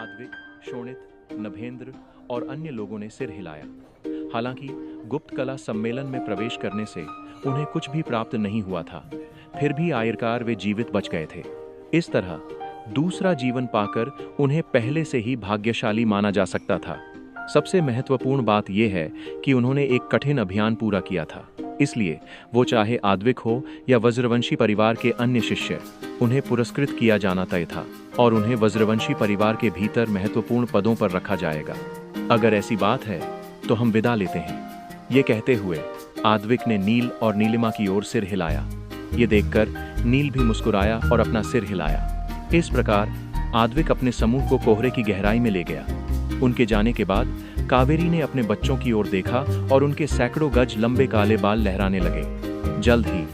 आद्विक, शोणित, नभेंद्र और अन्य लोगों ने सिर हिलाया। हालांकि गुप्त कला सम्मेलन में प्रवेश करने से उन्हें कुछ भी प्राप्त नहीं हुआ था, फिर भी आखिरकार वे जीवित बच गए थे। इस तरह दूसरा जीवन पाकर उन्हें पहले से ही भाग्यशाली माना जा सकता था। सबसे महत्वपूर्ण बात यह है कि उन्होंने एक कठिन अभियान पूरा किया था, इसलिए वो चाहे आद्विक हो या वज्रवंशी परिवार के अन्य शिष्य, उन्हें पुरस्कृत किया जाना तय था और उन्हें वज्रवंशी परिवार के भीतर महत्वपूर्ण पदों पर रखा जाएगा। अगर ऐसी बात है तो हम विदा लेते हैं। ये कहते हुए आद्विक ने नील और नीलिमा की ओर सिर हिलाया। ये देखकर नील भी मुस्कुराया और अपना सिर हिलाया। इस प्रकार आद्विक अपने समूह को कोहरे की गहराई में ले गया। उनके जाने के बाद कावेरी ने अपने बच्चों की ओर देखा और उनके सैकड़ों गज लंबे काले बाल लहराने लगे। जल्द ही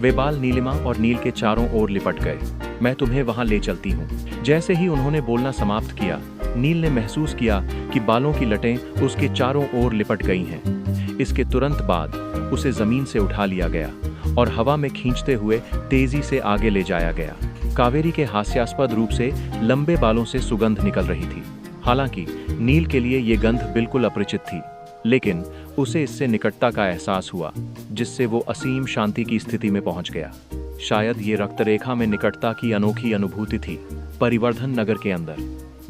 वे बाल नीलिमा और नील के चारों ओर लिपट गए। मैं तुम्हें वहां ले चलती हूँ। जैसे ही उन्होंने बोलना समाप्त किया, नील ने महसूस किया कि बालों की लटें उसके चारों ओर लिपट गई हैं। इसके तुरंत बाद उसे जमीन से उठा लिया गया और हवा में खींचते हुए तेजी से आगे ले जाया गया। कावेरी के हास्यास्पद रूप से लंबे बालों से सुगंध निकल रही थी। हालांकि नील के लिए ये गंध बिल्कुल अपरिचित थी, लेकिन उसे इससे निकटता का एहसास हुआ, जिससे वो असीम शांति की स्थिति में पहुंच गया। शायद ये रक्तरेखा में निकटता की अनोखी अनुभूति थी। परिवर्धन नगर के अंदर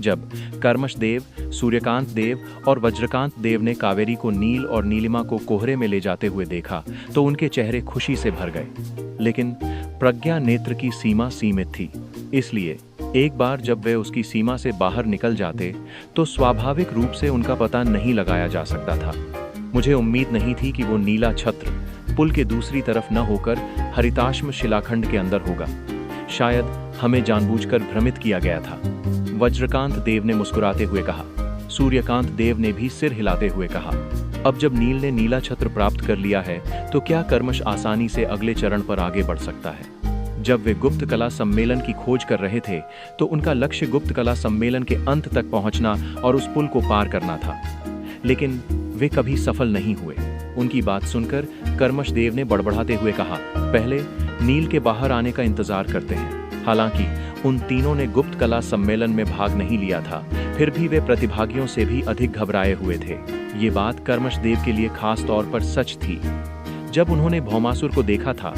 जब कर्मश देव, सूर्यकांत देव और वज्रकांत देव ने कावेरी को नील और नीलिमा को कोहरे में ले जाते हुए देखा तो उनके चेहरे खुशी से भर गए। लेकिन प्रज्ञा नेत्र की सीमा सीमित थी, इसलिए एक बार जब वे उसकी सीमा से बाहर निकल जाते तो स्वाभाविक रूप से उनका पता नहीं लगाया जा सकता था। मुझे उम्मीद नहीं थी कि वो नीला छत्र पुल के दूसरी तरफ न होकर हरिताश्म शिलाखंड के अंदर होगा। शायद हमें जानबूझकर भ्रमित किया गया था, वज्रकांत देव ने मुस्कुराते हुए कहा। सूर्यकांत देव ने भी सिर हिलाते हुए कहा, अब जब नील ने नीला छत्र प्राप्त कर लिया है तो क्या कर्मश आसानी से अगले चरण पर आगे बढ़ सकता है। जब वे गुप्त कला सम्मेलन की खोज कर रहे थे तो उनका लक्ष्य गुप्त कला सम्मेलन के अंत तक पहुंचना और उस पुल को पार करना था, लेकिन वे कभी सफल नहीं हुए। उनकी बात सुनकर कर्मश देव ने बड़बड़ाते हुए कहा, पहले नील के बाहर आने का इंतजार करते हैं। हालांकि उन तीनों ने गुप्त कला सम्मेलन में भाग नहीं लिया था, फिर भी वे प्रतिभागियों से भी अधिक घबराए हुए थे। ये बात कर्मश देव के लिए खास तौर पर सच थी। जब उन्होंने भौमासुर को देखा था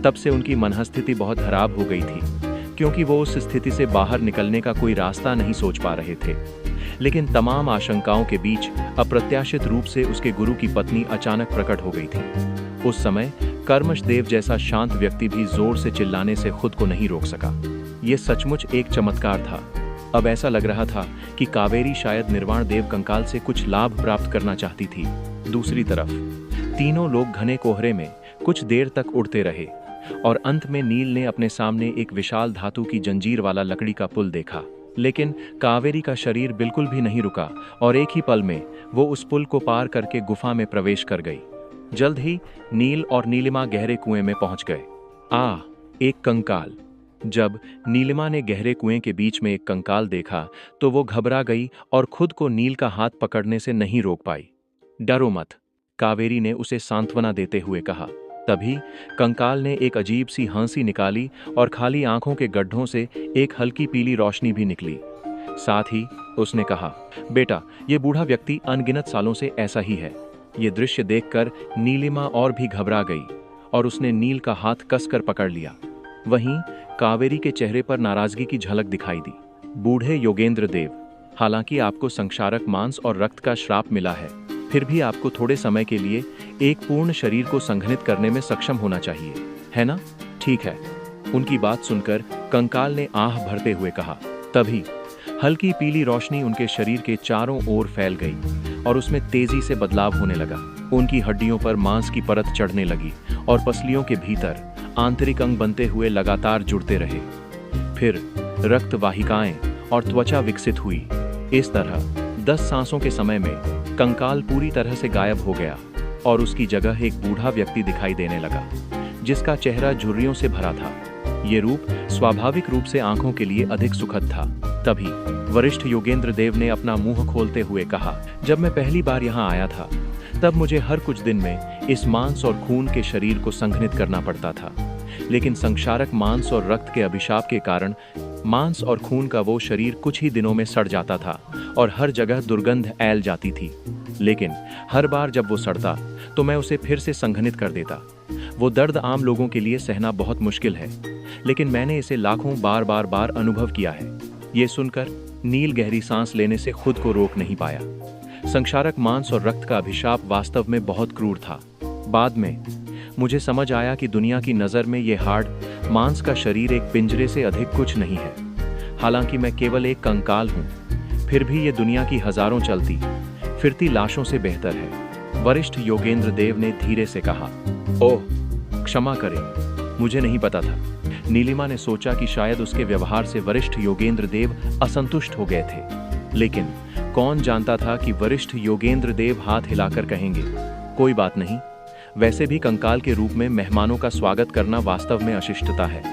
तब से उनकी मनस्थिति बहुत खराब हो गई थी, क्योंकि वो उस स्थिति से बाहर निकलने का कोई रास्ता नहीं सोच पा रहे थे। लेकिन तमाम आशंकाओं के बीच अप्रत्याशित रूप से उसके गुरु की पत्नी अचानक प्रकट हो गई थी। उस समय कर्मश देव जैसा शांत व्यक्ति भी जोर से चिल्लाने से खुद को नहीं रोक सका। ये सचमुच एक चमत्कार था। अब ऐसा लग रहा था कि कावेरी शायद निर्वाण देव कंकाल से कुछ लाभ प्राप्त करना चाहती थी। दूसरी तरफ तीनों लोग घने कोहरे में कुछ देर तक उड़ते रहे और अंत में नील ने अपने सामने एक विशाल धातु की जंजीर वाला लकड़ी का पुल देखा। लेकिन कावेरी का शरीर बिल्कुल भी नहीं रुका और एक ही पल में वो उस पुल को पार करके गुफा में प्रवेश कर गई। जल्द ही नील और नीलिमा गहरे कुएं में पहुंच गए। एक कंकाल। जब नीलिमा ने गहरे कुएं के बीच में एक कंकाल देखा तो वो घबरा गई और खुद को नील का हाथ पकड़ने से नहीं रोक पाई। डरो मत, कावेरी ने उसे सांत्वना देते हुए कहा। तभी कंकाल ने एक अजीब सी हंसी निकाली और खाली आंखों के गड्ढों से एक हल्की पीली रोशनी भी निकली। साथ ही उसने कहा, बेटा, ये बूढ़ा व्यक्ति अनगिनत सालों से ऐसा ही है। ये दृश्य देखकर नीलिमा और भी घबरा गई और उसने नील का हाथ कसकर पकड़ लिया। वहीं कावेरी के चेहरे पर नाराजगी की झलक दिखाई दी। बूढ़े योगेंद्र देव, हालांकि आपको संक्षारक मांस और रक्त का श्राप मिला है, फिर भी आपको थोड़े समय के लिए एक पूर्ण शरीर को संघनित करने में सक्षम होना चाहिए, है ना? ठीक है। उनकी बात सुनकर कंकाल ने आह भरते हुए कहा। तभी हल्की पीली रोशनी उनके शरीर के चारों ओर फैल गई और उसमें तेजी से बदलाव होने लगा। उनकी हड्डियों पर मांस की परत चढ़ने लगी और पसलियों के भीतर आंतरिक अंग बनते हुए लगातार जुड़ते रहे। फिर रक्त वाहिकाएं और त्वचा विकसित हुई। इस तरह 10 सांसों के समय में कंकाल पूरी तरह से गायब हो गया और उसकी जगह एक बूढ़ा व्यक्ति दिखाई देने लगा, जिसका चेहरा झुर्रियों से भरा था। ये रूप स्वाभाविक रूप से आंखों के लिए अधिक सुखद था। तभी वरिष्ठ योगेंद्र देव ने अपना मुंह खोलते हुए कहा, जब मैं पहली बार यहाँ आया था तब मुझे हर कुछ दिन में इस मांस और खून के शरीर को संघनित करना पड़ता था, लेकिन संक्षारक मांस और रक्त के अभिशाप के कारण मांस और खून का वो शरीर कुछ ही दिनों में सड़ जाता था और हर जगह दुर्गंध ऐल जाती थी। लेकिन हर बार जब वो सड़ता तो मैं उसे फिर से संघनित कर देता। वो दर्द आम लोगों के लिए सहना बहुत मुश्किल है, लेकिन मैंने इसे लाखों बार अनुभव किया है। ये सुनकर नील गहरी सांस लेने से खुद को रोक नहीं पाया। संक्षारक मांस और रक्त का अभिशाप वास्तव में बहुत क्रूर था। बाद में मुझे समझ आया कि दुनिया की नज़र में ये हार्ड मांस का शरीर एक पिंजरे से अधिक कुछ नहीं है। हालांकि मैं केवल एक कंकाल हूँ, फिर भी ये दुनिया की हजारों चलती फिरती लाशों से बेहतर है। वरिष्ठ योगेंद्र देव ने धीरे से कहा। ओह, क्षमा करें, मुझे नहीं पता था। नीलिमा ने सोचा कि शायद उसके व्यवहार से वरिष्ठ योगेंद्र देव असंतुष्ट हो गए थे, लेकिन कौन जानता था कि वरिष्ठ योगेंद्र देव हाथ हिलाकर कहेंगे, कोई बात नहीं, वैसे भी कंकाल के रूप में मेहमानों का स्वागत करना वास्तव में अशिष्टता है,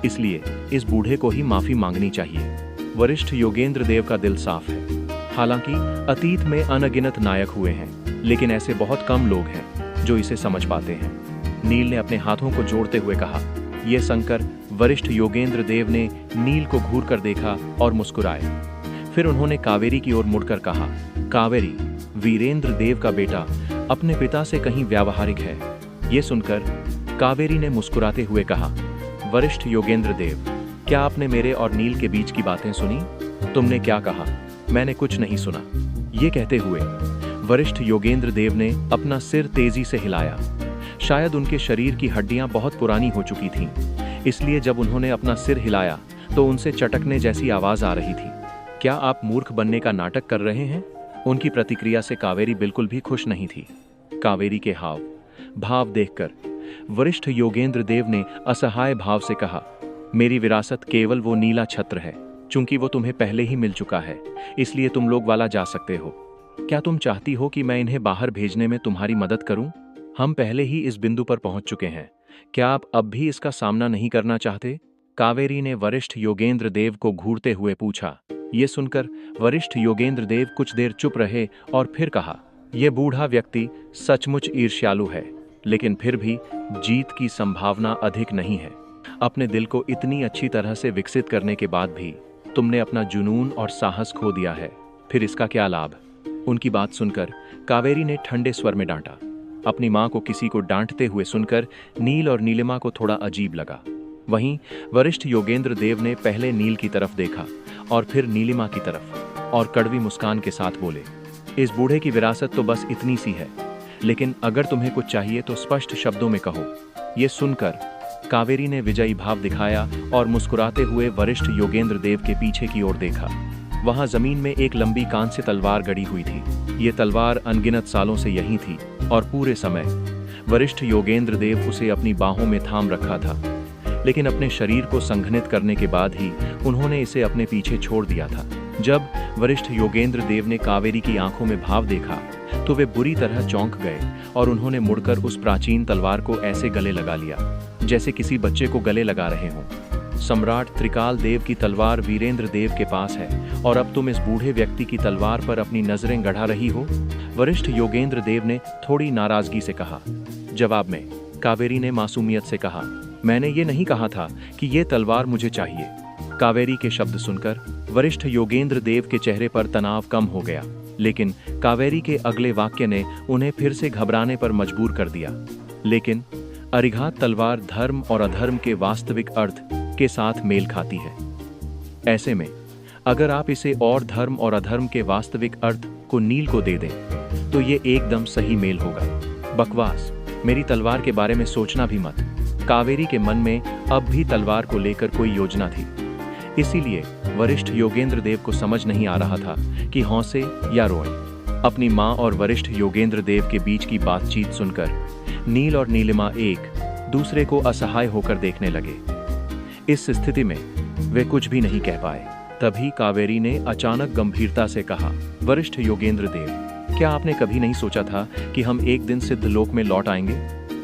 इसलिए इस बूढ़े को ही माफी मांगनी चाहिए। वरिष्ठ योगेंद्र देव का दिल साफ है। हालांकि अतीत में अनगिनत नायक हुए हैं, लेकिन ऐसे बहुत कम लोग हैं जो इसे समझ पाते हैं। नील ने अपने हाथों को जोड़ते हुए कहा। यह सुनकर वरिष्ठ योगेंद्र देव ने नील को घूर कर देखा और मुस्कुराए। फिर उन्होंने कावेरी की ओर मुड़कर कहा, कावेरी वीरेंद्र देव का बेटा अपने पिता से कहीं व्यावहारिक है। ये सुनकर कावेरी ने मुस्कुराते हुए कहा, वरिष्ठ योगेंद्र देव, क्या आपने मेरे और नील के बीच की बातें सुनी? तुमने क्या कहा? मैंने कुछ नहीं सुना। ये कहते हुए वरिष्ठ योगेंद्र देव ने अपना सिर तेजी से हिलाया। शायद उनके शरीर की हड्डियां बहुत पुरानी हो चुकी थीं, इसलिए जब उन्होंने अपना सिर हिलाया तो उनसे चटकने जैसी आवाज आ रही थी। क्या आप मूर्ख बनने का नाटक कर रहे हैं? उनकी प्रतिक्रिया से कावेरी बिल्कुल भी खुश नहीं थी। कावेरी के हाव भाव देखकर वरिष्ठ योगेंद्र देव ने असहाय भाव से कहा, मेरी विरासत केवल वो नीला छत्र है। चूंकि वो तुम्हें पहले ही मिल चुका है, इसलिए तुम लोग वाला जा सकते हो। क्या तुम चाहती हो कि मैं इन्हें बाहर भेजने में तुम्हारी मदद करूं? हम पहले ही इस बिंदु पर पहुंच चुके हैं। क्या आप अब भी इसका सामना नहीं करना चाहते? कावेरी ने वरिष्ठ योगेंद्र देव को घूरते हुए पूछा। ये सुनकर वरिष्ठ योगेंद्र देव कुछ देर चुप रहे और फिर कहा, यह बूढ़ा व्यक्ति सचमुच ईर्ष्यालु है, लेकिन फिर भी जीत की संभावना अधिक नहीं है। अपने दिल को इतनी अच्छी तरह से विकसित करने के बाद भी तुमने अपना जुनून और साहस खो दिया है, फिर इसका क्या लाभ? उनकी बात सुनकर कावेरी ने ठंडे स्वर में डांटा। अपनी मां को किसी को डांटते हुए सुनकर नील और नीलिमा को थोड़ा अजीब लगा। वहीं वरिष्ठ योगेंद्र देव ने पहले नील की तरफ देखा और फिर नीलिमा की तरफ और कड़वी मुस्कान के साथ बोले, इस बूढ़े की विरासत तो बस इतनी सी है, लेकिन अगर तुम्हें कुछ चाहिए तो स्पष्ट शब्दों में कहो। ये सुनकर कावेरी ने विजयी भाव दिखाया और मुस्कुराते हुए वरिष्ठ योगेंद्र देव के पीछे की ओर देखा। वहां जमीन में एक लंबी कांस्य तलवार गड़ी हुई थी। ये तलवार अनगिनत सालों से यहीं थी और पूरे समय वरिष्ठ योगेंद्र देव उसे अपनी बाहों में थाम रखा था, लेकिन अपने शरीर को संघनित करने के बाद ही उन्होंने इसे अपने पीछे छोड़ दिया था। जब वरिष्ठ योगेंद्र देव ने कावेरी की आंखों में भाव देखा तो वे बुरी तरह चौंक गए और उन्होंने मुड़कर उस प्राचीन तलवार को ऐसे गले लगा लिया जैसे किसी बच्चे को गले लगा रहे हों। सम्राट त्रिकाल देव की तलवार वीरेंद्र देव के पास है और अब तुम इस बूढ़े व्यक्ति की तलवार पर अपनी नजरें गड़ा रही हो? वरिष्ठ योगेंद्र देव ने थोड़ी नाराजगी से कहा। जवाब में कावेरी ने मासूमियत से कहा, मैंने ये नहीं कहा था कि ये तलवार मुझे चाहिए। कावेरी के शब्द सुनकर वरिष्ठ योगेंद्र देव के चेहरे पर तनाव कम हो गया, लेकिन कावेरी के अगले वाक्य ने उन्हें फिर से घबराने पर मजबूर कर दिया। लेकिन अरिघात तलवार धर्म और अधर्म के वास्तविक अर्थ के साथ मेल खाती है। ऐसे में अगर आप इसे और धर्म और अधर्म के वास्तविक अर्थ को नील को दे दें तो ये एकदम सही मेल होगा। बकवास, मेरी तलवार के बारे में सोचना भी मत। कावेरी के मन में अब भी तलवार को लेकर कोई योजना थी, इसीलिए वरिष्ठ योगेंद्र देव को समझ नहीं आ रहा था कि हंसे या रोए। अपनी मां और वरिष्ठ योगेंद्र देव के बीच की बातचीत सुनकर नील और नीलिमा एक दूसरे को असहाय होकर देखने लगे। इस स्थिति में वे कुछ भी नहीं कह पाए। तभी कावेरी ने अचानक गंभीरता से कहा, वरिष्ठ योगेंद्र देव, क्या आपने कभी नहीं सोचा था कि हम एक दिन सिद्धलोक में लौट आएंगे?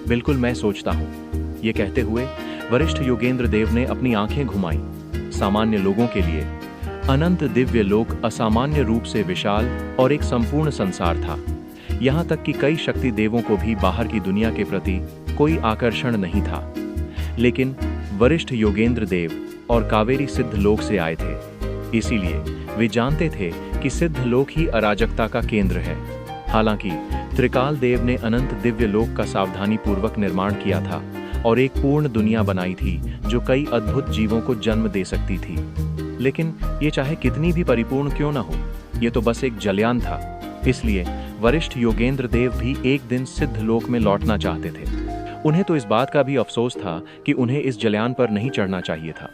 बिल्कुल मैं सोचता हूँ। ये कहते हुए वरिष्ठ योगेंद्र देव ने अपनी आंखें घुमाई। सामान्य लोगों के लिए अनंत दिव्य लोक असामान्य रूप से विशाल और एक संपूर्ण संसार था। यहाँ तक कि कई शक्ति देवों को भी बाहर की दुनिया के प्रति कोई आकर्षण नहीं था। लेकिन वरिष्ठ योगेंद्र देव और कावेरी सिद्ध लोक से आए थे। इसीलिए वे जानते थे कि सिद्ध लोक ही अराजकता का केंद्र है। हालांकि त्रिकाल देव ने अनंत दिव्य लोक का सावधानी पूर्वक निर्माण किया था और एक पूर्ण दुनिया बनाई थी जो कई अद्भुत जीवों को जन्म दे सकती थी। लेकिन ये चाहे कितनी भी परिपूर्ण क्यों न हो, ये तो बस एक जलयान था। इसलिए वरिष्ठ योगेंद्र देव भी एक दिन सिद्ध लोक में लौटना चाहते थे। उन्हें तो इस बात का भी अफसोस था कि उन्हें इस जलयान पर नहीं चढ़ना चाहिए था।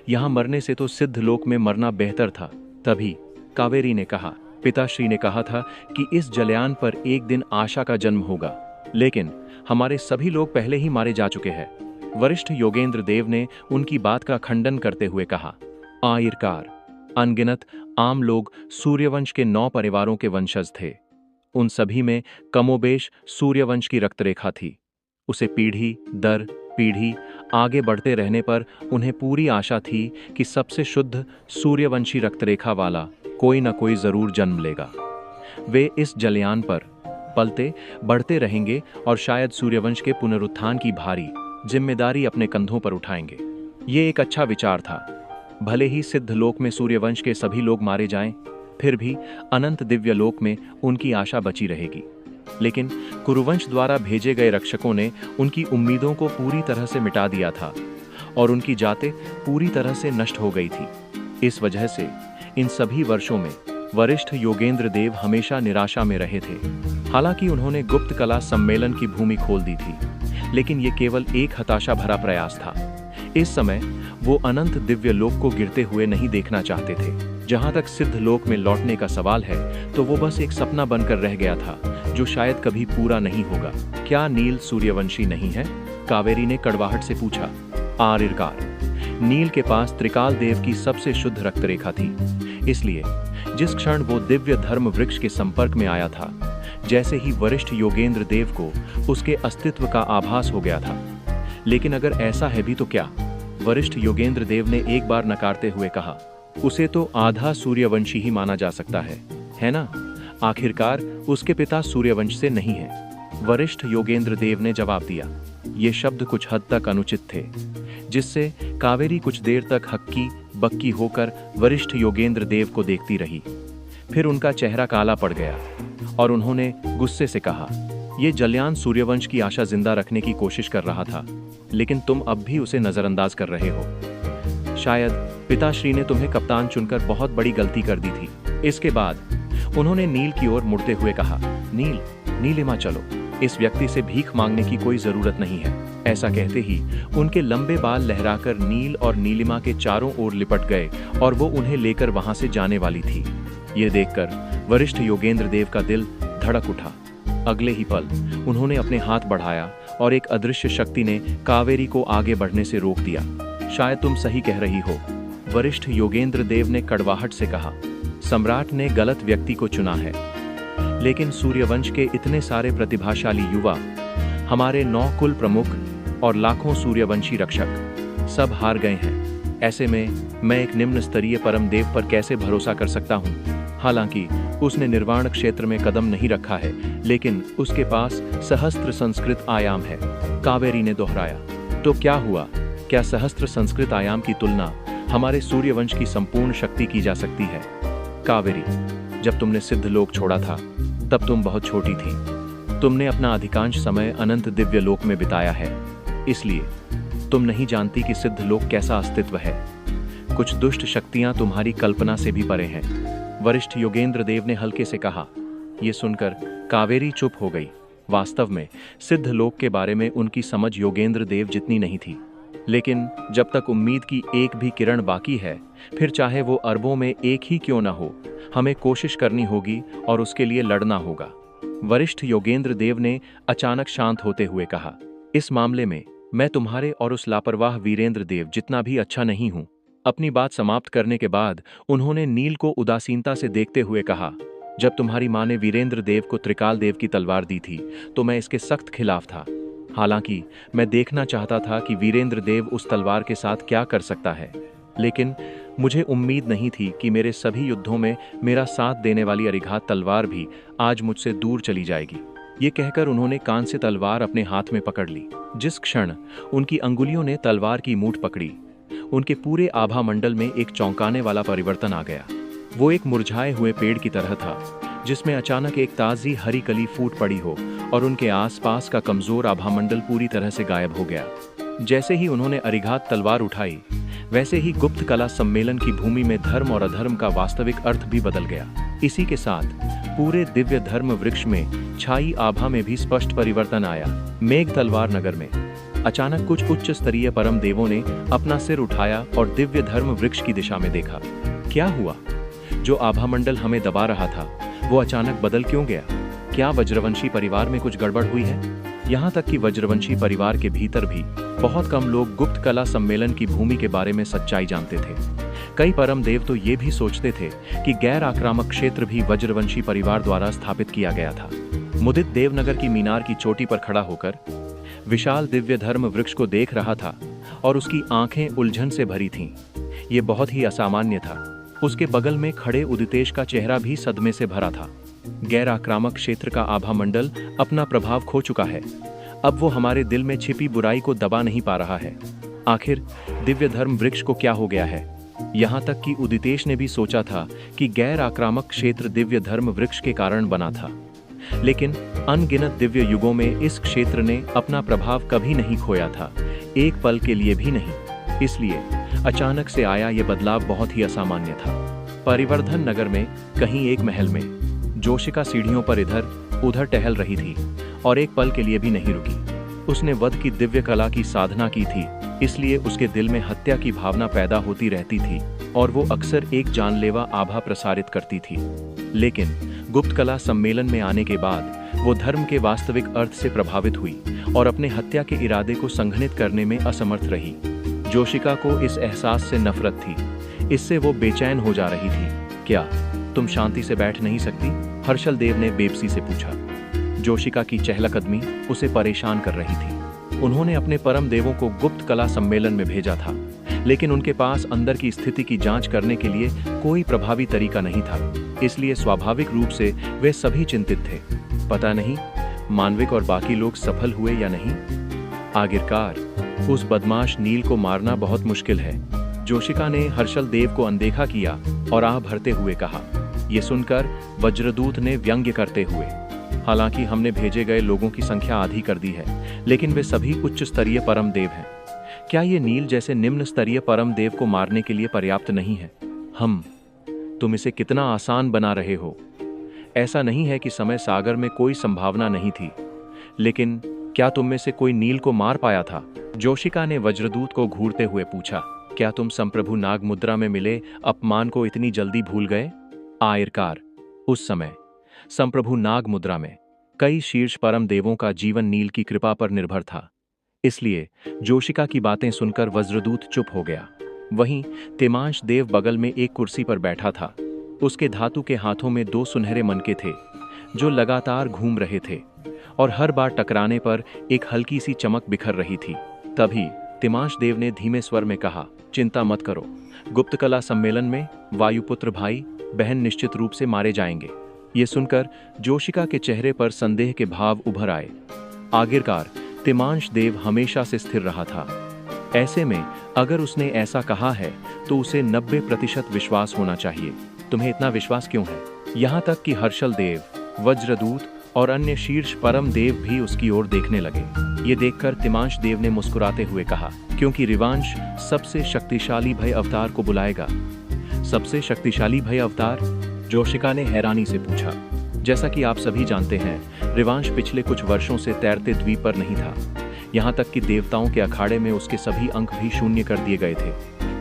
यहाँ मरने से तो सिद्ध लोक में मरना बेहतर था। तभी कावेरी ने कहा, पिताश्री ने कहा था कि इस जलयान पर एक दिन आशा का जन्म होगा, लेकिन हमारे सभी लोग पहले ही मारे जा चुके हैं। वरिष्ठ योगेंद्र देव ने उनकी बात का खंडन करते हुए कहा, आयरकार, अनगिनत आम लोग सूर्यवंश के 9 परिवारों के वंशज थे। उन सभी में कमोबेश सूर्यवंश की रक्तरेखा थी। उसे पीढ़ी दर पीढ़ी आगे बढ़ते रहने पर उन्हें पूरी आशा थी कि सबसे शुद्ध सूर्यवंशी रक्तरेखा वाला कोई न कोई जरूर जन्म लेगा। वे इस जलयान पर पलते बढ़ते रहेंगे और शायद सूर्यवंश के पुनरुत्थान की भारी जिम्मेदारी अपने कंधों पर उठाएंगे। ये एक अच्छा विचार था। भले ही सिद्ध लोक में सूर्यवंश के सभी लोग मारे जाएं, फिर भी अनंत दिव्य लोक में उनकी आशा बची रहेगी। लेकिन कुरुवंश द्वारा भेजे गए रक्षकों ने उनकी उम्मीदों को पूरी तरह से मिटा दिया था और उनकी जातें पूरी तरह से नष्ट हो गई थी। इस वजह से इन सभी वर्षों में वरिष्ठ योगेंद्र देव हमेशा निराशा में रहे थे। हालांकि उन्होंने गुप्त कला सम्मेलन की भूमि खोल दी थी, लेकिन ये केवल एक हताशा भरा प्रयास था। इस समय वो अनंत दिव्य लोक को गिरते हुए नहीं देखना चाहते थे। जहां तक सिद्ध लोक में लौटने का सवाल है, तो वो बस एक सपना बनकर रह गया था जो शायद कभी पूरा नहीं होगा। क्या नील सूर्यवंशी नहीं है? कावेरी ने कड़वाहट से पूछा। आर्यकार, नील के पास त्रिकाल देव की सबसे शुद्ध रक्तरेखा थी। इसलिए जिस क्षण वो दिव्य धर्म वृक्ष के संपर्क में आया था, जैसे ही वरिष्ठ योगेंद्र देव को उसके अस्तित्व का आभास हो गया था। लेकिन अगर ऐसा है भी तो क्या? वरिष्ठ योगेंद्र देव ने एक बार नकारते हुए कहा, उसे तो आधा सूर्यवंशी ही माना जा सकता है ना? आखिरकार उसके पिता सूर्यवंश से नहीं है। वरिष्ठ योगेंद्र देव ने जवाब दिया। ये शब्द कुछ हद तक अनुचित थे, जिससे कावेरी कुछ देर तक हक्की बक्की होकर वरिष्ठ योगेंद्र देव को देखती रही। फिर उनका चेहरा काला पड़ गया और उन्होंने गुस्से से कहा, ये जलयान सूर्यवंश की आशा जिंदा रखने की कोशिश कर रहा था, लेकिन तुम अब भी उसे नजरअंदाज कर रहे हो। शायद पिताश्री ने तुम्हें कप्तान चुनकर बहुत बड़ी गलती कर दी थी। इसके बाद उन्होंने नील की ओर मुड़ते हुए कहा, नील, नीलिमा चलो, इस व्यक्ति से भीख मांगने की कोई जरूरत नहीं है। ऐसा कहते ही उनके लंबे बाल लहराकर नील और नीलिमा के चारों ओर लिपट गए और वो उन्हें लेकर वहां से जाने वाली थी। ये देखकर वरिष्ठ योगेंद्र देव का दिल धड़क उठा। अगले ही पल उन्होंने अपने हाथ बढ़ाया और एक अदृश्य शक्ति ने कावेरी को आगे बढ़ने से रोक दिया। शायद तुम सही कह रही हो, वरिष्ठ योगेंद्र देव ने कड़वाहट से कहा। सम्राट ने गलत व्यक्ति को चुना है, लेकिन सूर्यवंश के इतने सारे प्रतिभाशाली युवा, हमारे 9 कुल प्रमुख और लाखों सूर्यवंशी रक्षक सब हार गए हैं। ऐसे में मैं एक निम्न स्तरीय परम देव पर कैसे भरोसा कर सकता हूँ? हालांकि उसने निर्वाण क्षेत्र में कदम नहीं रखा है, लेकिन उसके पास सहस्त्र संस्कृत आयाम है। कावेरी ने दोहराया। तो क्या हुआ? क्या सहस्त्र संस्कृत आयाम की तुलना हमारे सूर्यवंश की संपूर्ण शक्ति की जा सकती है? कावेरी, जब तुमने सिद्ध लोक छोड़ा था, तब तुम बहुत छोटी थी। तुमने अपना अधिकांश समय अनंत दिव्य लोक में बिताया है, इसलिए तुम नहीं जानती कि सिद्ध लोक कैसा अस्तित्व है। कुछ दुष्ट शक्तियां तुम्हारी कल्पना से भी परे हैं। वरिष्ठ योगेंद्र देव ने हल्के से कहा। यह सुनकर कावेरी चुप हो गई। वास्तव में सिद्ध लोक के बारे में उनकी समझ योगेंद्र देव जितनी नहीं थी, लेकिन जब तक उम्मीद की एक भी किरण बाकी है, फिर चाहे वो अरबों में एक ही क्यों ना हो, हमें कोशिश करनी होगी और उसके लिए लड़ना होगा। वरिष्ठ योगेंद्र देव ने अचानक शांत होते हुए कहा, इस मामले में मैं तुम्हारे और उस लापरवाह वीरेंद्र देव जितना भी अच्छा नहीं हूं। अपनी बात समाप्त करने के बाद उन्होंने नील को उदासीनता से देखते हुए कहा, जब तुम्हारी माँ ने वीरेंद्र देव को त्रिकाल देव की तलवार दी थी, तो मैं इसके सख्त खिलाफ था। हालांकि मैं देखना चाहता था कि वीरेंद्र देव उस तलवार के साथ क्या कर सकता है, लेकिन मुझे उम्मीद नहीं थी कि मेरे सभी युद्धों में मेरा साथ देने वाली अरिघात तलवार भी आज मुझसे दूर चली जाएगी। ये कहकर उन्होंने कान से तलवार अपने हाथ में पकड़ ली। जिस क्षण उनकी अंगुलियों ने तलवार की मूठ पकड़ी, उनके पूरे आभा मंडल में एक चौंकाने वाला परिवर्तन आ गया। वो एक मुरझाए हुए पेड़ की तरह था, जिसमें अचानक एक ताज़ी हरी कली फूट पड़ी हो और उनके आसपास का कमजोर आभामंडल पूरी तरह से गायब हो गया। जैसे ही उन्होंने अरिघात तलवार उठाई, वैसे ही गुप्त कला सम्मेलन की भूमि में धर्म और अधर्म का वास्तविक अर्थ भी बदल गया। इसी के साथ पूरे दिव्य धर्म वृक्ष में छाई आभा में भी स्पष्ट परिवर्तन आया। मेघ तलवार नगर में अचानक कुछ उच्च स्तरीय परम देवों ने अपना सिर उठाया और दिव्य धर्म वृक्ष की दिशा में देखा। क्या हुआ? जो आभामंडल हमें दबा रहा था, वो अचानक बदल क्यों गया? क्या वज्रवंशी परिवार में कुछ गड़बड़ हुई है? यहाँ तक कि वज्रवंशी परिवार के भीतर भी बहुत कम लोग गुप्त कला सम्मेलन की भूमि के बारे में सच्चाई जानते थे। कई परम देव तो ये भी सोचते थे कि गैर आक्रामक क्षेत्र भी वज्रवंशी परिवार द्वारा स्थापित किया गया था। मुदित देवनगर की मीनार की चोटी पर खड़ा होकर विशाल दिव्य धर्म वृक्ष को देख रहा था और उसकी आंखें उलझन से भरी थीं। ये बहुत ही असामान्य था। उसके बगल में खड़े उदितेश का चेहरा भी सदमे से भरा था। गैर आक्रामक क्षेत्र का आभामंडल अपना प्रभाव खो चुका है। अब वो हमारे दिल में छिपी बुराई को दबा नहीं पा रहा है। आखिर दिव्य धर्म वृक्ष को क्या हो गया है? यहाँ तक कि उदितेश ने भी सोचा था कि गैर आक्रामक क्षेत्र दिव्य धर्म वृक्ष के कारण बना था, लेकिन अनगिनत दिव्य युगों में इस क्षेत्र ने अपना प्रभाव कभी नहीं खोया था, एक पल के लिए भी नहीं। इसलिए अचानक से आया ये बदलाव बहुत ही असामान्य था। परिवर्धन नगर में कहीं एक महल में जोशिका सीढ़ियों पर इधर उधर टहल रही थी और एक पल के लिए भी नहीं रुकी। उसने वध की दिव्य कला की साधना की थी, इसलिए उसके दिल में हत्या की भावना पैदा होती रहती थी और वो अक्सर एक जानलेवा आभा प्रसारित करती थी। लेकिन गुप्त कला सम्मेलन में आने के बाद वो धर्म के वास्तविक अर्थ से प्रभावित हुई और अपने हत्या के इरादे को संघनित करने में असमर्थ रही। जोशिका को इस एहसास से नफरत थी। इससे वो बेचैन हो जा रही थी। क्या तुम शांति से बैठ नहीं सकती? हर्षल देव ने बेबसी से पूछा। जोशिका की चहलकदमी उसे परेशान कर रही थी। उन्होंने अपने परम देवों को गुप्त कला सम्मेलन में भेजा था, लेकिन उनके पास अंदर की स्थिति की जांच करने के लिए कोई प्रभावी तरीका नहीं था। इसलिए स्वाभाविक रूप से वे सभी चिंतित थे। पता नहीं मानविक और बाकी लोग सफल हुए या नहीं। आखिरकार उस बदमाश नील को मारना बहुत मुश्किल है। जोशिका ने हर्षल देव को अनदेखा किया और आह भरते हुए कहा। ये सुनकर वज्रदूत ने व्यंग्य करते हुए, हालांकि हमने भेजे गए लोगों की संख्या आधी कर दी है, लेकिन वे सभी उच्च स्तरीय परम देव हैं। क्या ये नील जैसे निम्न स्तरीय परम देव को मारने के लिए पर्याप्त नहीं है? तुम इसे कितना आसान बना रहे हो। ऐसा नहीं है कि समय सागर में कोई संभावना नहीं थी, लेकिन क्या तुम में से कोई नील को मार पाया था? जोशिका ने वज्रदूत को घूरते हुए पूछा। क्या तुम संप्रभु नाग मुद्रा में मिले अपमान को इतनी जल्दी भूल गए? आयरकार, उस समय संप्रभु नाग मुद्रा में कई शीर्ष परम देवों का जीवन नील की कृपा पर निर्भर था। इसलिए जोशिका की बातें सुनकर वज्रदूत चुप हो गया। वहीं तिमांश देव बगल में एक कुर्सी पर बैठा था। उसके धातु के हाथों में 2 सुनहरे मनके थे, जो लगातार घूम रहे थे और हर बार टकराने पर एक हल्की सी चमक बिखर रही थी। तभी तिमांश देव ने धीमे स्वर में कहा, चिंता मत करो, गुप्त कला सम्मेलन में वायुपुत्र भाई बहन निश्चित रूप से मारे जाएंगे। ये सुनकर जोशिका के चेहरे पर संदेह के भाव उभर आए। आखिरकार तिमांश देव हमेशा से स्थिर रहा था। ऐसे में अगर उसने ऐसा कहा है तो उसे 90% विश्वास होना चाहिए। तुम्हें इतना विश्वास क्यों है? यहाँ तक कि हर्षल देव, वज्रदूत और अन्य शीर्ष परम देव भी उसकी ओर देखने लगे। ये देखकर तिमांश देव ने मुस्कुराते हुए कहा, क्योंकि रिवांश सबसे शक्तिशाली भय अवतार को बुलाएगा। सबसे शक्तिशाली भय अवतार? जोशिका ने हैरानी से पूछा। जैसा कि आप सभी जानते हैं, रिवांश पिछले कुछ वर्षों से तैरते द्वीप पर नहीं था। यहाँ तक कि देवताओं के अखाड़े में उसके सभी अंक भी शून्य कर दिए गए थे।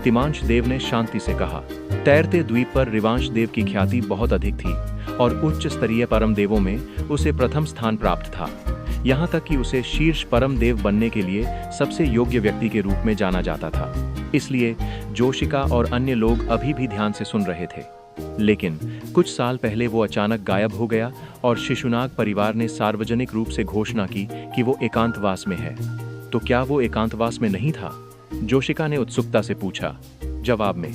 तिमांश देव ने शांति से कहा, तैरते द्वीप पर रिवांश देव की ख्याति बहुत अधिक थी और उच्च स्तरीय परम देवों में उसे प्रथम स्थान प्राप्त था। यहाँ तक कि उसे शीर्ष परम देव बनने के लिए सबसे योग्य व्यक्ति के रूप में जाना जाता था। इसलिए जोशिका और अन्य लोग अभी भी ध्यान से सुन रहे थे। लेकिन कुछ साल पहले वो अचानक गायब हो गया और शिशुनाग परिवार ने सार्वजनिक रूप से घोषणा की कि वो एकांतवास में है। तो क्या वो एकांतवास में नहीं था? जोशिका ने उत्सुकता से पूछा। जवाब में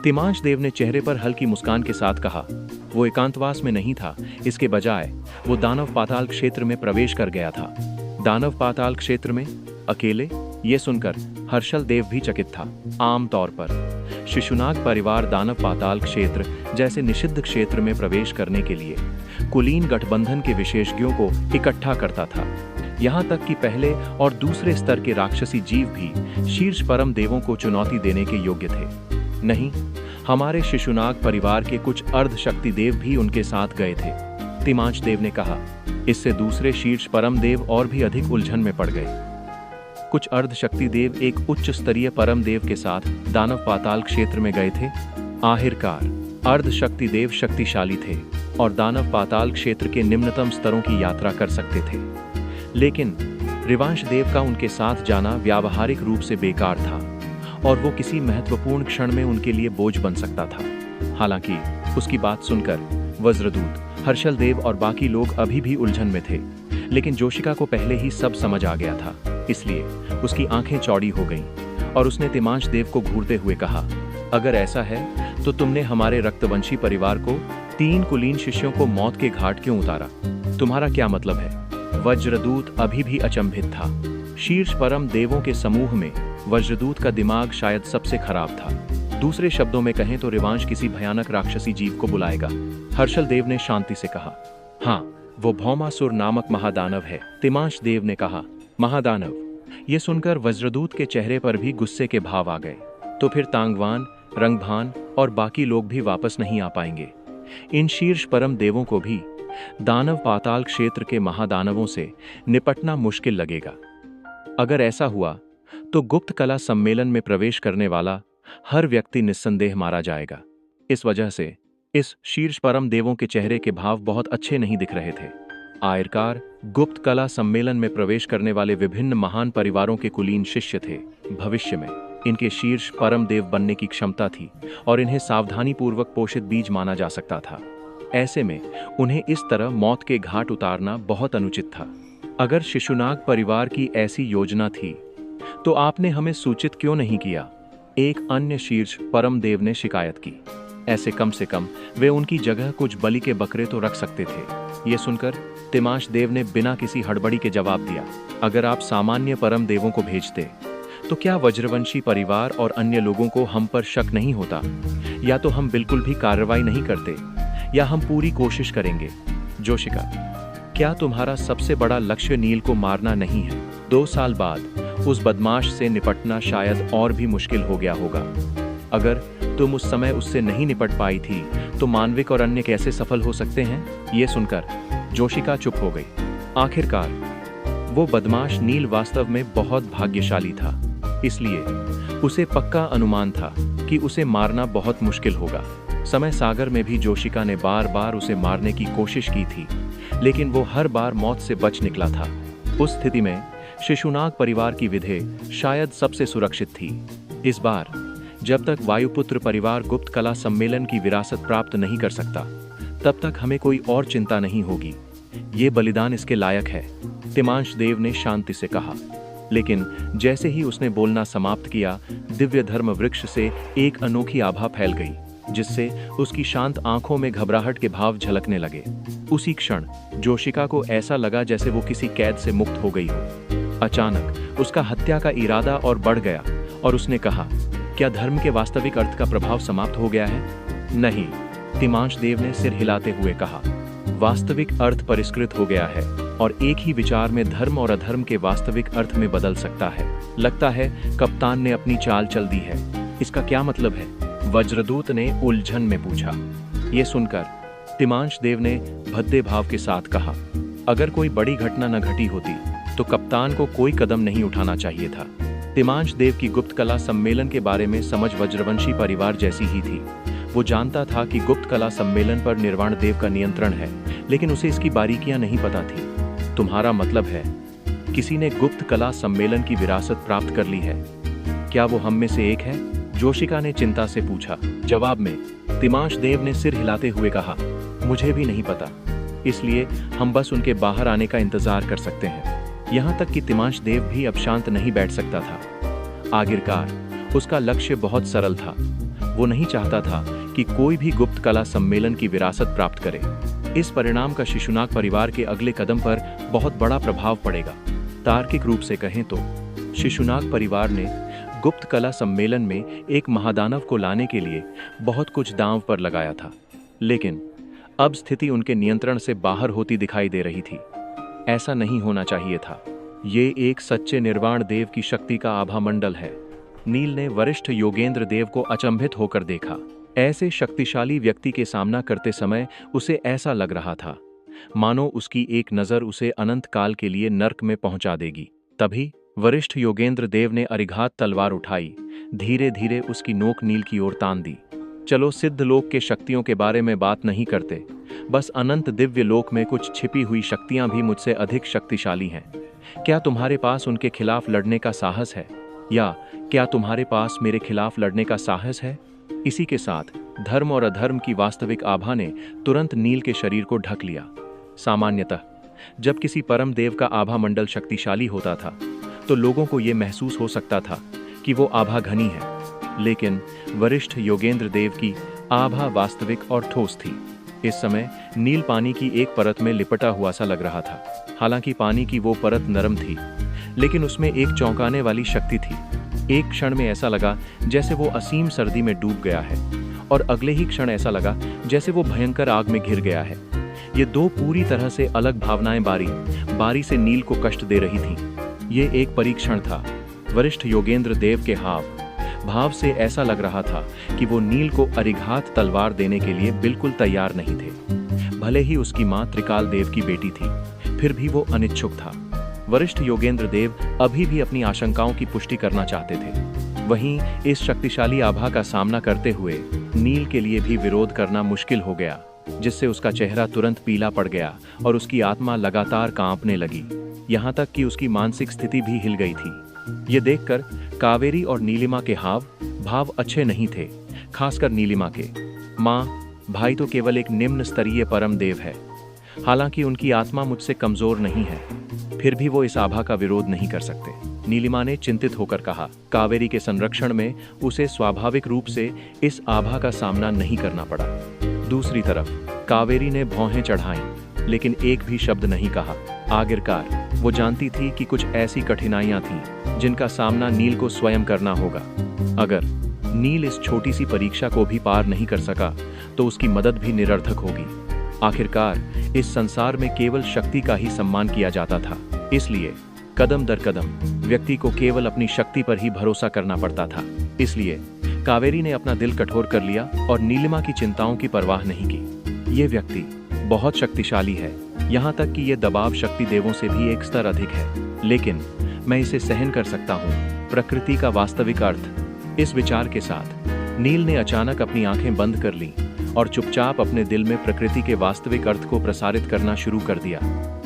तिमांश देव ने चेहरे पर हल्की मुस्कान के साथ कहा, वो एकांतवास में नहीं था। इसके बजाय वो दानव पाताल क्षेत्र में प्रवेश कर गया था। दानव पाताल क्षेत्र में अकेले? ये सुनकर हर्षल देव भी चकित था। आमतौर पर शिशुनाग परिवार दानव पाताल क्षेत्र जैसे निषिद्ध क्षेत्र में प्रवेश करने के लिए कुलीन गठबंधन के विशेषज्ञों को इकट्ठा करता था। यहाँ तक कि पहले और दूसरे स्तर के राक्षसी जीव भी शीर्ष परम देवों को चुनौती देने के योग्य थे। नहीं, हमारे शिशुनाग परिवार के कुछ अर्ध शक्ति देव भी उनके साथ गए थे, तिमांच देव ने कहा। इससे दूसरे शीर्ष परम देव और भी अधिक उलझन में पड़ गए। कुछ अर्ध शक्ति देव एक उच्च स्तरीय परम देव के साथ दानव पाताल क्षेत्र में गए थे। आखिरकार अर्ध शक्ति देव शक्तिशाली थे और दानव पाताल क्षेत्र के निम्नतम स्तरों की यात्रा कर सकते थे, लेकिन रिवांश देव का उनके साथ जाना व्यावहारिक रूप से बेकार था और वो किसी महत्वपूर्ण क्षण में उनके लिए बोझ बन सकता था। हालांकि उसकी बात सुनकर वज्रदूत, हर्षल देव और बाकी लोग अभी भी उलझन में थे, लेकिन जोशिका को पहले ही सब समझ आ गया था। इसलिए उसकी आंखें चौड़ी हो गईं और उसने तिमांच देव को घूरते हुए कहा, अगर ऐसा है तो तुमने हमारे रक्तवंशी परिवार को 3 कुलीन शिष्यों को मौत के घाट क्यों उतारा? तुम्हारा क्या मतलब है? वज्रदूत अभी भी अचंभित था। शीर्ष परम देवों के समूह में वज्रदूत का दिमाग शायद सबसे खराब था। दूसरे शब्दों में कहें तो रिवांश किसी भयानक राक्षसी जीव को बुलाएगा। हर्षल देव ने शांति से कहा, हाँ, वो भौमासुर नामक महादानव है। तिमांश देव ने कहा, महादानव? ये सुनकर वज्रदूत के चेहरे पर भी गुस्से के भाव आ गए। तो फिर तांगवान, रंगभान और बाकी लोग भी वापस नहीं आ पाएंगे। इन शीर्ष परम देवों को भी दानव पाताल क्षेत्र के महादानवों से निपटना मुश्किल लगेगा। अगर ऐसा हुआ तो गुप्त कला सम्मेलन में प्रवेश करने वाला हर व्यक्ति निस्संदेह मारा जाएगा। इस वजह से इस शीर्ष परम देवों के चेहरे के भाव बहुत अच्छे नहीं दिख रहे थे। आयरकार गुप्त कला सम्मेलन में प्रवेश करने वाले विभिन्न महान परिवारों के कुलीन शिष्य थे। भविष्य में इनके शीर्ष परम देव बनने की क्षमता थी और इन्हें सावधानी पूर्वक पोषित बीज माना जा सकता था। ऐसे में उन्हें इस तरह मौत के घाट उतारना बहुत अनुचित था। अगर शिशुनाग परिवार की ऐसी योजना थी तो आपने हमें सूचित क्यों नहीं किया? एक अन्य शीर्ष परम देव ने शिकायत की। ऐसे कम से कम वे उनकी जगह कुछ बलि के बकरे तो रख सकते थे। ये सुनकर तिमांश देव ने बिना किसी हड़बड़ी के जवाब दिया, अगर आप सामान्य परम देवों को भेजते तो क्या वज्रवंशी परिवार और अन्य लोगों को हम पर शक नहीं होता? या तो हम बिल्कुल भी कार्रवाई नहीं करते या हम पूरी कोशिश करेंगे। जोशिका, क्या तुम्हारा सबसे बड़ा लक्ष्य नील को मारना नहीं है? 2 साल बाद उस बदमाश से निपटना शायद और भी मुश्किल हो गया होगा। अगर तुम उस समय उससे नहीं निपट पाई थी तो मानविक और अन्य कैसे सफल हो सकते हैं? ये सुनकर जोशिका चुप हो गई। आखिरकार वो बदमाश नील वास्तव में बहुत भाग्यशाली था, इसलिए उसे पक्का अनुमान था कि उसे मारना बहुत मुश्किल होगा। समय सागर में भी जोशिका ने बार बार उसे मारने की कोशिश की थी, लेकिन वो हर बार मौत से बच निकला था। उस स्थिति में शिशुनाग परिवार की विधि शायद सबसे सुरक्षित थी। इस बार जब तक वायुपुत्र परिवार गुप्त कला सम्मेलन की विरासत प्राप्त नहीं कर सकता, तब तक हमें कोई और चिंता नहीं होगी। ये बलिदान इसके लायक है, तिमांश देव ने शांति से कहा। लेकिन जैसे ही उसने बोलना समाप्त किया, दिव्य धर्म वृक्ष से एक अनोखी आभा फैल गई, जिससे उसकी शांत आंखों में घबराहट के भाव झलकने लगे। उसी क्षण जोशिका को ऐसा लगा जैसे वो किसी कैद से मुक्त हो गई हो। अचानक उसका हत्या का इरादा और बढ़ गया और उसने कहा, क्या धर्म के वास्तविक अर्थ का प्रभाव समाप्त हो गया है? नहीं, तिमांश देव ने सिर हिलाते हुए कहा, वास्तविक अर्थ परिष्कृत हो गया है और एक ही विचार में धर्म और अधर्म के वास्तविक अर्थ में बदल सकता है। लगता है कप्तान ने अपनी चाल चल दी है। इसका क्या मतलब है? वज्रदूत ने उलझन में पूछा। ये सुनकर तिमांश देव ने भद्दे भाव के साथ कहा, अगर कोई बड़ी घटना न घटी होती तो कप्तान को कोई कदम नहीं उठाना चाहिए था। तिमांश देव की गुप्त कला सम्मेलन के बारे में समझ वज्रवंशी परिवार जैसी ही थी। वो जानता था कि गुप्त कला सम्मेलन पर निर्वाण देव का नियंत्रण है, लेकिन उसे इसकी बारीकियां नहीं पता थी। तुम्हारा मतलब है किसी ने गुप्त कला सम्मेलन की विरासत प्राप्त कर ली है? क्या वो हम में से एक है? जोशिका ने चिंता से पूछा। जवाब में तिमांश देव ने सिर हिलाते हुए कहा, मुझे भी नहीं पता, इसलिए हम बस उनके बाहर आने का इंतजार कर सकते हैं। यहाँ तक कि तिमांश देव भी अब शांत नहीं बैठ सकता था। आखिरकार उसका लक्ष्य बहुत सरल था। वो नहीं चाहता था कि कोई भी गुप्त कला सम्मेलन की विरासत प्राप्त करे। इस परिणाम का शिशुनाग परिवार के अगले कदम पर बहुत बड़ा प्रभाव पड़ेगा। तार्किक रूप से कहें तो शिशुनाग परिवार ने गुप्त कला सम्मेलन में एक महादानव को लाने के लिए बहुत कुछ दांव पर लगाया था, लेकिन अब स्थिति उनके नियंत्रण से बाहर होती दिखाई दे रही थी। ऐसा नहीं होना चाहिए था। ये एक सच्चे निर्वाण देव की शक्ति का आभा मंडल है। नील ने वरिष्ठ योगेंद्र देव को अचंभित होकर देखा। ऐसे शक्तिशाली व्यक्ति के सामना करते समय उसे ऐसा लग रहा था मानो उसकी एक नजर उसे अनंत काल के लिए नर्क में पहुंचा देगी। तभी वरिष्ठ योगेंद्र देव ने अरिघात तलवार उठाई, धीरे धीरे उसकी नोक नील की ओर तान दी। चलो सिद्ध लोक के शक्तियों के बारे में बात नहीं करते, बस अनंत दिव्य लोक में कुछ छिपी हुई शक्तियां भी मुझसे अधिक शक्तिशाली हैं। क्या तुम्हारे पास उनके खिलाफ लड़ने का साहस है, या क्या तुम्हारे पास मेरे खिलाफ लड़ने का साहस है? इसी के साथ धर्म और अधर्म की वास्तविक आभा ने तुरंत नील के शरीर को ढक लिया। सामान्यतः जब किसी परम देव का आभा मंडल शक्तिशाली होता था तो लोगों को यह महसूस हो सकता था कि वो आभा घनी है, लेकिन वरिष्ठ योगेंद्र देव की आभा वास्तविक और ठोस थी। इस समय नील पानी की एक परत में लिपटा हुआ सा लग रहा था। हालांकि पानी की वो परत नरम थी, लेकिन उसमें एक चौंकाने वाली शक्ति थी। एक क्षण में ऐसा लगा जैसे वो असीम सर्दी में डूब गया है, और अगले ही क्षण ऐसा लगा जैसे वो भयंकर आग में घिर गया है। ये दो पूरी तरह से अलग भावनाएं बारी से नील को कष्ट दे रही थीं। ये एक परीक्षण था। वरिष्ठ योगेंद्र देव के हाव भाव से ऐसा लग रहा था कि वो नील को अरिघात तलवार देने के लिए बिल्कुल तैयार नहीं थे। भले ही उसकी मां त्रिकाल देव की बेटी थी, फिर भी वो अनिच्छुक था। वरिष्ठ योगेंद्र देव अभी भी अपनी आशंकाओं की पुष्टि करना चाहते थे। वहीं इस शक्तिशाली आभा का सामना करते हुए नील के लिए भी विरोध करना मुश्किल हो गया, जिससे उसका चेहरा तुरंत पीला पड़ गया और उसकी आत्मा लगातार कांपने लगी। यहाँ तक कि उसकी मानसिक स्थिति भी हिल गई थी। ये देखकर कावेरी और नीलिमा के हाव भाव अच्छे नहीं थे, खासकर नीलिमा के। माँ, भाई तो केवल एक निम्न स्तरीय परम देव है। हालांकि उनकी आत्मा मुझसे कमजोर नहीं है, फिर भी वो इस आभा का विरोध नहीं कर सकते, नीलिमा ने चिंतित होकर कहा। कावेरी के संरक्षण में उसे स्वाभाविक रूप से इस आभा का सामना नहीं करना पड़ा। दूसरी तरफ कावेरी ने भौहें चढ़ाईं, लेकिन एक भी शब्द नहीं कहा। आखिरकार वो जानती थी कि कुछ ऐसी कठिनाइयां थीं जिनका सामना नील को स्वयं करना होगा। अगर नील इस छोटी सी परीक्षा को भी पार नहीं कर सका तो उसकी मदद भी निरर्थक होगी। आखिरकार इस संसार में केवल शक्ति का ही सम्मान किया जाता था, इसलिए कदम दर कदम व्यक्ति को केवल अपनी शक्ति पर ही भरोसा करना पड़ता था। इसलिए कावेरी ने अपना दिल कठोर कर लिया और नीलिमा की चिंताओं की परवाह नहीं की। ये व्यक्ति बहुत शक्तिशाली है, यहाँ तक कि ये दबाव शक्ति देवों से भी एक स्तर अधिक है, लेकिन मैं इसे सहन कर सकता हूँ। प्रकृति का वास्तविक अर्थ। इस विचार के साथ नील ने अचानक अपनी आंखें बंद कर ली और चुपचाप अपने दिल में प्रकृति के वास्तविक अर्थ को प्रसारित करना शुरू कर दिया।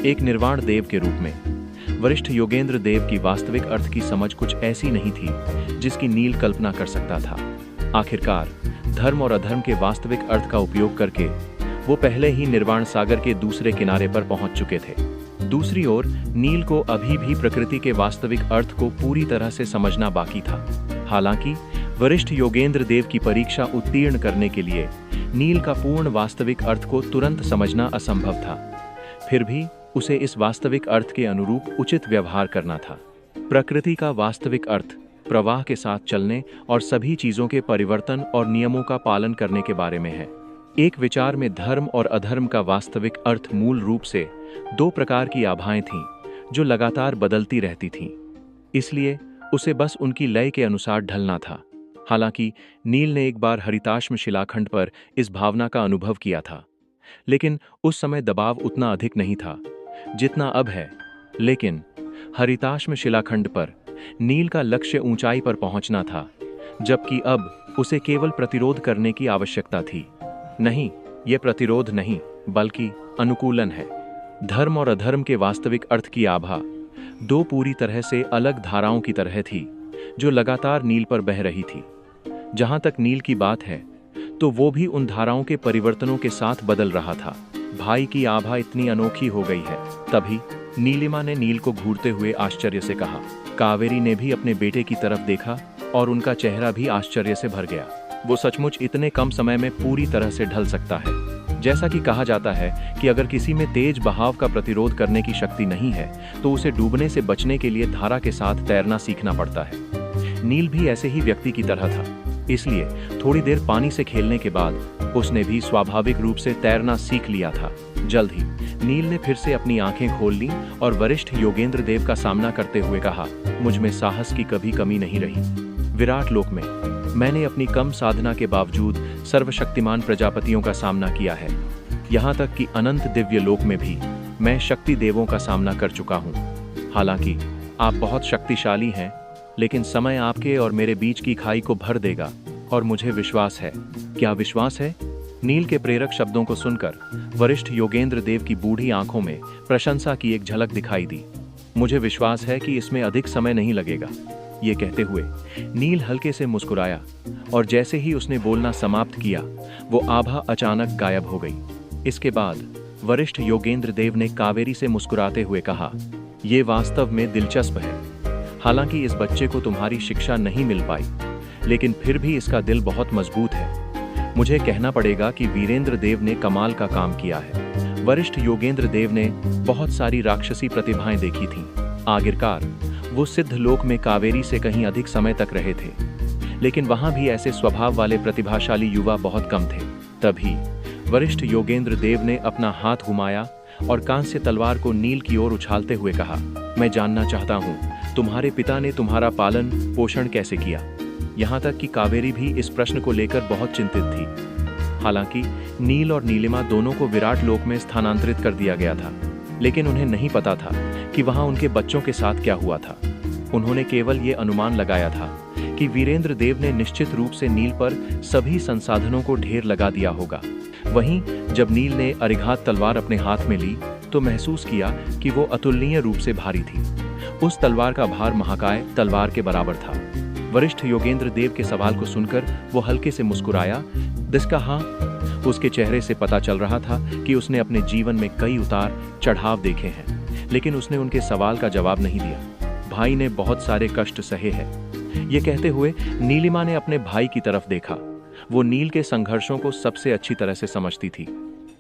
एक निर्वाण देव के रूप में वरिष्ठ योगेंद्र देव की वास्तविक अर्थ की समझ कुछ ऐसी नहीं थी जिसकी नील कल्पना कर सकता था। आखिरकार धर्म और अधर्म के वास्तविक अर्थ का उपयोग करके वो पहले ही निर्वाण सागर के दूसरे किनारे पर पहुंच चुके थे। दूसरी ओर नील को अभी भी प्रकृति के वास्तविक अर्थ को पूरी तरह से समझना बाकी था। हालांकि वरिष्ठ योगेंद्र देव की परीक्षा उत्तीर्ण करने के लिए नील का पूर्ण वास्तविक अर्थ को तुरंत समझना असंभव था। फिर भी उसे इस वास्तविक अर्थ के अनुरूप उचित व्यवहार करना था। प्रकृति का वास्तविक अर्थ प्रवाह के साथ चलने और सभी चीजों के परिवर्तन और नियमों का पालन करने के बारे में है। एक विचार में धर्म और अधर्म का वास्तविक अर्थ मूल रूप से दो प्रकार की आभाएं थीं जो लगातार बदलती रहती थीं, इसलिए उसे बस उनकी लय के अनुसार ढलना था। हालांकि नील ने एक बार हरिताश्म शिलाखंड पर इस भावना का अनुभव किया था, लेकिन उस समय दबाव उतना अधिक नहीं था जितना अब है। लेकिन हरिताश्म शिलाखंड पर नील का लक्ष्य ऊंचाई पर पहुंचना था, जबकि अब उसे केवल प्रतिरोध करने की आवश्यकता थी। नहीं, ये प्रतिरोध नहीं बल्कि अनुकूलन है। धर्म और अधर्म के वास्तविक अर्थ की आभा दो पूरी तरह से अलग धाराओं की तरह थी जो लगातार नील पर बह रही थी। जहां तक नील की बात है तो वो भी उन धाराओं के परिवर्तनों के साथ बदल रहा था। भाई की आभा इतनी अनोखी हो गई है। तभी नीलिमा ने नील को घूरते हुए आश्चर्य से कहा। कावेरी ने भी अपने बेटे की तरफ देखा और उनका चेहरा भी आश्चर्य से भर गया। वो सचमुच इतने कम समय में पूरी तरह से ढल सकता है। जैसा कि कहा जाता है कि अगर किसी में तेज बहाव का प्रतिरोध करने की शक्ति नहीं है तो उसे डूबने से बचने के लिए धारा के साथ तैरना सीखना पड़ता है। नील भी ऐसे ही व्यक्ति की तरह था, इसलिए थोड़ी देर पानी से खेलने के बाद उसने भी स्वाभाविक रूप से तैरना सीख लिया था। जल्द ही नील ने फिर से अपनी आंखें खोल लीं और वरिष्ठ योगेंद्र देव का सामना करते हुए कहा, मुझ में साहस की कभी कमी नहीं रही। विराट लोक में मैंने अपनी कम साधना के बावजूद सर्वशक्तिमान प्रजापतियों का सामना किया है। यहाँ तक कि अनंत दिव्य लोक में भी मैं शक्ति देवों का सामना कर चुका हूँ। हालांकि आप बहुत शक्तिशाली हैं, लेकिन समय आपके और मेरे बीच की खाई को भर देगा और मुझे विश्वास है। क्या विश्वास है? नील के प्रेरक शब्दों को सुनकर वरिष्ठ योगेंद्र देव की बूढ़ी आंखों में प्रशंसा की एक झलक दिखाई दी। मुझे विश्वास है कि इसमें अधिक समय नहीं लगेगा। ये कहते हुए नील हल्के से मुस्कुराया और जैसे ही उसने बोलना समाप्त किया, वो आभा अचानक गायब हो गई। इसके बाद वरिष्ठ योगेंद्र देव ने कावेरी से मुस्कुराते हुए कहा, ये वास्तव में दिलचस्प है। हालांकि इस बच्चे को तुम्हारी शिक्षा नहीं मिल पाई, लेकिन फिर भी इसका दिल बहुत मजबूत है। मुझे कहना पड़ेगा कि वीरेंद्र देव ने कमाल का काम किया है। वरिष्ठ योगेंद्र देव ने बहुत सारी राक्षसी प्रतिभाएं देखी थीं। आखिरकार वो सिद्ध लोक में कावेरी से कहीं अधिक समय तक रहे थे, लेकिन वहां भी ऐसे स्वभाव वाले प्रतिभाशाली युवा बहुत कम थे। तभी वरिष्ठ योगेंद्र देव ने अपना हाथ घुमाया और कांस्य तलवार को नील की ओर उछालते हुए कहा, मैं जानना चाहता हूँ तुम्हारे पिता ने तुम्हारा पालन पोषण कैसे किया। यहाँ तक कि कावेरी भी इस प्रश्न को लेकर बहुत चिंतित थी। हालांकि नील और नीलिमा दोनों को विराट लोक में स्थानांतरित कर दिया गया था, लेकिन उन्हें नहीं पता था कि वहां उनके बच्चों के साथ क्या हुआ था। उन्होंने केवल ये अनुमान लगाया था कि वीरेंद्र देव ने निश्चित रूप से नील पर सभी संसाधनों को ढेर लगा दिया होगा। वहीं जब नील ने अरिघात तलवार अपने हाथ में ली तो महसूस किया कि वो अतुलनीय रूप से भारी थी। उस तलवार का भार महाकाय तलवार के बराबर था। वरिष्ठ योगेंद्र देव के सवाल को सुनकर वो हल्के से मुस्कुराया। जिसका हाँ, उसके चेहरे से पता चल रहा था कि उसने अपने जीवन में कई उतार चढ़ाव देखे हैं, लेकिन उसने उनके सवाल का जवाब नहीं दिया। भाई ने बहुत सारे कष्ट सहे हैं। ये कहते हुए नीलिमा ने अपने भाई की तरफ देखा। वो नील के संघर्षों को सबसे अच्छी तरह से समझती थी।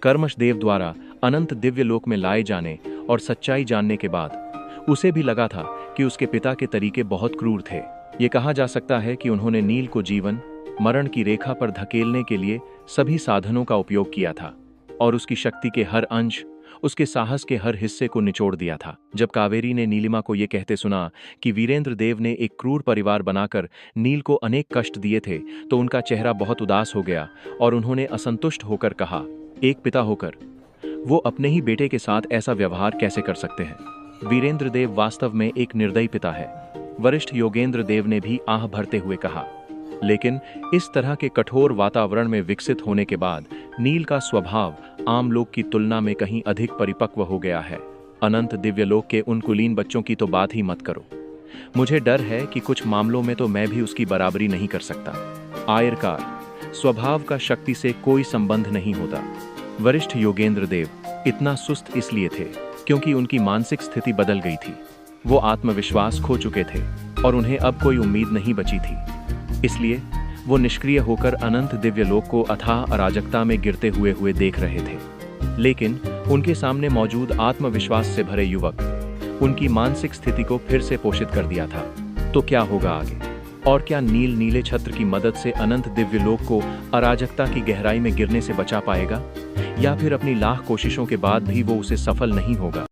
कर्मश देव द्वारा अनंत दिव्य लोक में लाए जाने और सच्चाई जानने के बाद उसे भी लगा था कि उसके पिता के तरीके बहुत क्रूर थे। ये कहा जा सकता है कि उन्होंने नील को जीवन मरण की रेखा पर धकेलने के लिए सभी साधनों का उपयोग किया था और उसकी शक्ति के हर अंश, उसके साहस के हर हिस्से को निचोड़ दिया था। जब कावेरी ने नीलिमा को यह कहते सुना कि वीरेंद्र देव ने एक क्रूर परिवार बनाकर नील को अनेक कष्ट दिए थे, तो उनका चेहरा बहुत उदास हो गया और उन्होंने असंतुष्ट होकर कहा, एक पिता होकर वो अपने ही बेटे के साथ ऐसा व्यवहार कैसे कर सकते हैं। वीरेंद्र देव वास्तव में एक निर्दयी पिता है। वरिष्ठ योगेंद्र देव ने भी आह भरते हुए कहा। लेकिन इस तरह के कठोर वातावरण में विकसित होने के बाद नील का स्वभाव आम लोग की तुलना में कहीं अधिक परिपक्व हो गया है। अनंत दिव्य लोक के उन कुलीन बच्चों की तो बात ही मत करो। मुझे डर है कि कुछ मामलों में तो मैं भी उसकी बराबरी नहीं कर सकता। आयरकार, स्वभाव का शक्ति से कोई संबंध नहीं होता। वरिष्ठ योगेंद्र देव इतना सुस्त इसलिए थे क्योंकि उनकी मानसिक स्थिति बदल गई थी। वो आत्मविश्वास खो चुके थे और उन्हें अब कोई उम्मीद नहीं बची थी। इसलिए वो निष्क्रिय होकर अनंत दिव्य लोक को अथाह अराजकता में गिरते हुए देख रहे थे। लेकिन उनके सामने मौजूद आत्मविश्वास से भरे युवक उनकी मानसिक स्थिति को फिर से पोषित कर दिया था। तो क्या होगा आगे? और क्या नील नीले छत्र की मदद से अनंत दिव्य लोक को अराजकता की गहराई में गिरने से बचा पाएगा, या फिर अपनी लाख कोशिशों के बाद भी वो उसे सफल नहीं होगा?